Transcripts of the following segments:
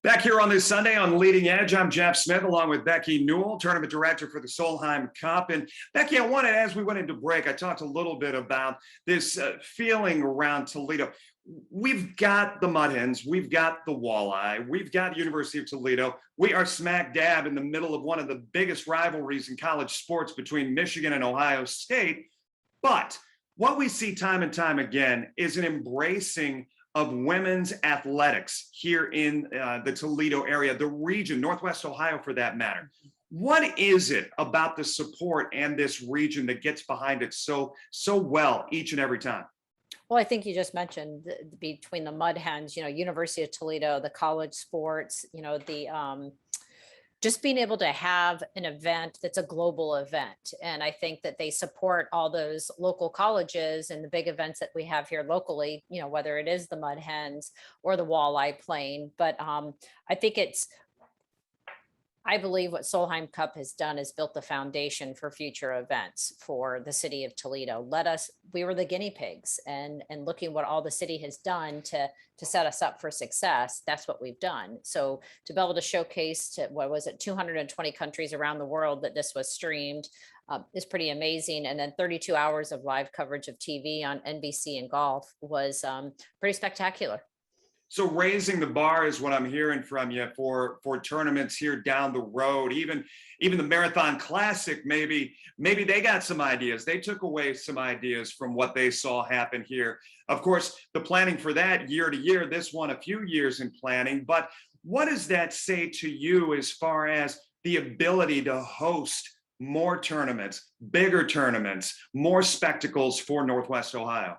Back here on this Sunday on Leading Edge, I'm Jeff Smith along with Becky Newell, Tournament Director for the Solheim Cup. And Becky, I wanted, as we went into break, I talked a little bit about this feeling around Toledo. We've got the Mud Hens, we've got the Walleye, we've got University of Toledo. We are smack dab in the middle of one of the biggest rivalries in college sports between Michigan and Ohio State. But what we see time and time again is an embracing of women's athletics here in the Toledo area, the region, Northwest Ohio for that matter. What is it about the support and this region that gets behind it so well each and every time? Well, I think you just mentioned between the Mud Hens, University of Toledo, the college sports, the just being able to have an event that's a global event. And I think that they support all those local colleges and the big events that we have here locally, whether it is the Mud Hens or the Walleye Plane. But I believe what Solheim Cup has done is built the foundation for future events for the city of Toledo. We were the guinea pigs, and looking what all the city has done to set us up for success, that's what we've done. So to be able to showcase to, 220 countries around the world that this was streamed is pretty amazing. And then 32 hours of live coverage of TV on NBC and golf was pretty spectacular. So raising the bar is what I'm hearing from you for tournaments here down the road. Even the Marathon Classic, maybe they got some ideas. They took away some ideas from what they saw happen here. Of course, the planning for that year to year, this one a few years in planning. But what does that say to you as far as the ability to host more tournaments, bigger tournaments, more spectacles for Northwest Ohio?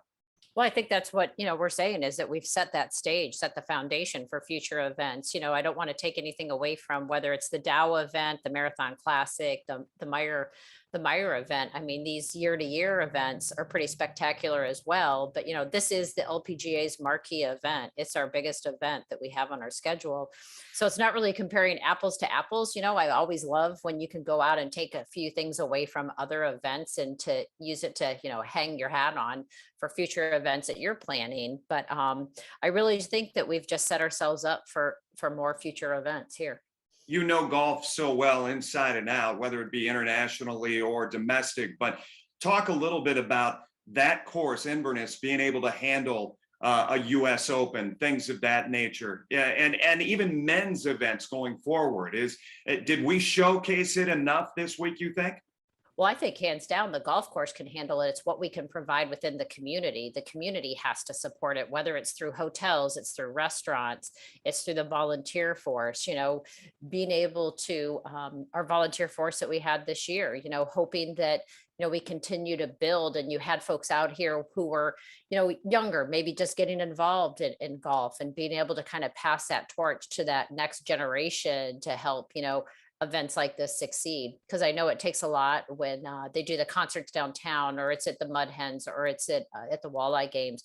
Well, I think that's what, we're saying is that we've set that stage, set the foundation for future events. I don't want to take anything away from whether it's the Dow event, the Marathon Classic, the Meyer event. I mean, these year-to-year events are pretty spectacular as well. But, this is the LPGA's marquee event. It's our biggest event that we have on our schedule. So it's not really comparing apples to apples. I always love when you can go out and take a few things away from other events and to use it to, hang your hat on for future events that you're planning. But I really think that we've just set ourselves up for more future events here. You know golf so well inside and out, whether it be internationally or domestic, but talk a little bit about that course, Inverness, being able to handle a US Open, things of that nature, and even men's events going forward. Did we showcase it enough this week, you think? Well, I think hands down, the golf course can handle it. It's what we can provide within the community. The community has to support it, whether it's through hotels, it's through restaurants, it's through the volunteer force, being able to, our volunteer force that we had this year, hoping that, we continue to build. And you had folks out here who were, younger, maybe just getting involved in golf and being able to kind of pass that torch to that next generation to help, events like this succeed. Because I know it takes a lot when they do the concerts downtown, or it's at the Mud Hens, or it's at the Walleye games.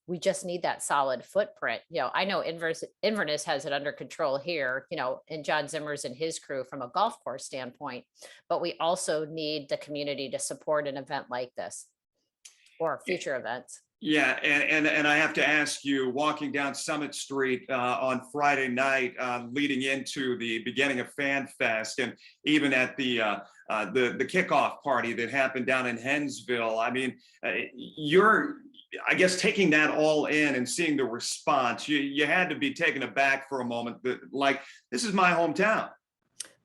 We just need that solid footprint. I know Inverness has it under control here, and John Zimmers and his crew from a golf course standpoint, but we also need the community to support an event like this or future events. Yeah, and I have to ask you, walking down Summit Street on Friday night, leading into the beginning of Fan Fest, and even at the kickoff party that happened down in Hensville. I mean, I guess taking that all in and seeing the response, you had to be taken aback for a moment. Like, this is my hometown.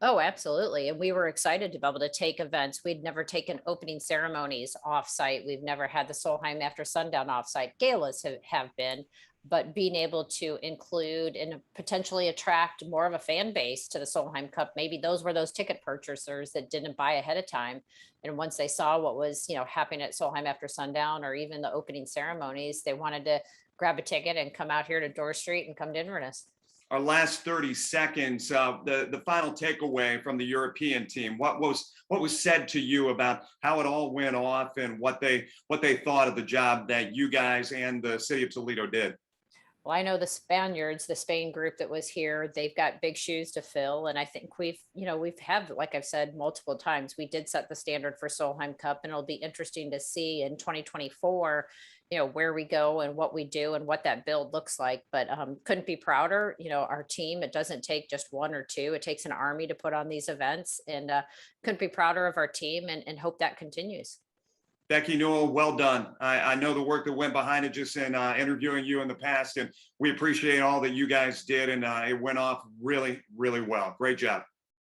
Oh, absolutely. And we were excited to be able to take events. We'd never taken opening ceremonies offsite. We've never had the Solheim After Sundown offsite. Galas have been, but being able to include and potentially attract more of a fan base to the Solheim Cup. Maybe those were those ticket purchasers that didn't buy ahead of time. And once they saw what was, happening at Solheim After Sundown, or even the opening ceremonies, they wanted to grab a ticket and come out here to Dorr Street and come to Inverness. Our last 30 seconds, the final takeaway from the European team. What was said to you about how it all went off and what they thought of the job that you guys and the city of Toledo did? Well, I know the Spaniards, the Spain group that was here, they've got big shoes to fill. And I think we've had, like I've said multiple times, we did set the standard for Solheim Cup, and it'll be interesting to see in 2024, where we go and what we do and what that build looks like. But couldn't be prouder. Our team, it doesn't take just one or two, it takes an army to put on these events, and couldn't be prouder of our team, and hope that continues. Becky Newell, well done. I know the work that went behind it just in interviewing you in the past, and we appreciate all that you guys did, and it went off really, really well. Great job.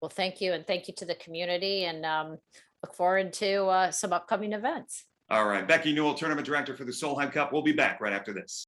Well, thank you, and thank you to the community, and look forward to some upcoming events. All right. Becky Newell, Tournament Director for the Solheim Cup. We'll be back right after this.